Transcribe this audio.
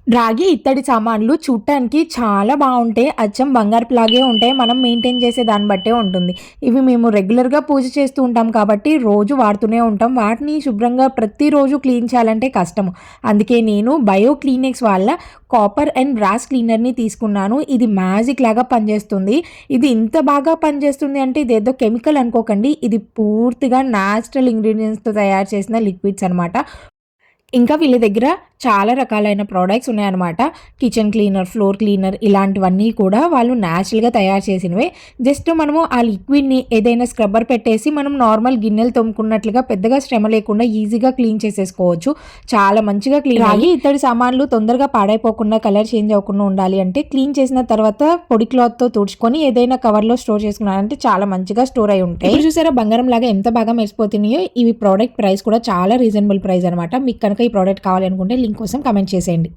రాగి ఇత్తడి సామాన్లు చూడటానికి చాలా బావుంటాయి. అచ్చం బంగారపులాగే ఉంటాయి. మనం మెయింటైన్ చేసే దాన్ని బట్టే ఉంటుంది. ఇవి మేము రెగ్యులర్‌గా పూజ చేస్తూ ఉంటాం కాబట్టి రోజు వాడుతూనే ఉంటాం. వాటిని శుభ్రంగా ప్రతిరోజు క్లీన్ చేయాలంటే కష్టము. అందుకే నేను బయో క్లీనెక్స్ వాళ్ళ కాపర్ అండ్ బ్రాస్ క్లీనర్‌ని తీసుకున్నాను. ఇది మ్యాజిక్ లాగా పనిచేస్తుంది. ఇది ఇంత బాగా పనిచేస్తుంది అంటే ఇదేదో కెమికల్ అనుకోకండి. ఇది పూర్తిగా నేచురల్ ఇంగ్రీడియెంట్స్‌తో తయారు చేసిన లిక్విడ్స్ అనమాట. ఇంకా వీళ్ళ దగ్గర చాలా రకాలైన ప్రొడక్ట్స్ ఉన్నాయన్నమాట. కిచెన్ క్లీనర్, ఫ్లోర్ క్లీనర్ ఇలాంటివన్నీ కూడా వాళ్ళు నేచురల్‌గా తయారు చేసినవే. జస్ట్ మనము ఆ లిక్విడ్‌ని ఏదైనా స్క్రబ్బర్ పెట్టేసి మనం నార్మల్ గిన్నెలు తోముకున్నట్లుగా పెద్దగా శ్రమ లేకుండా ఈజీగా క్లీన్ చేసేసుకోవచ్చు. చాలా మంచిగా క్లీన్ రాగి ఇత్తడి సామాన్లు తొందరగా పాడైపోకుండా, కలర్ చేంజ్ అవ్వకుండా ఉండాలి అంటే క్లీన్ చేసిన తర్వాత పొడి క్లాత్‌తో తుడుచుకొని ఏదైనా కవర్‌లో స్టోర్ చేసుకున్నారంటే చాలా మంచిగా స్టోర్ అయ్యి ఉంటాయి. ఇప్పుడు చూసారా బంగారం లాగా ఎంత బాగా మెరిసిపోతున్నాయో. ఇవి ప్రొడక్ట్ ప్రైస్ కూడా చాలా రీజనబుల్ ప్రైస్ అనమాట. మీకు కనుక ఈ ప్రోడక్ట్ కావాలనుకుంటే లింక్ కోసం కామెంట్ చేసేయండి.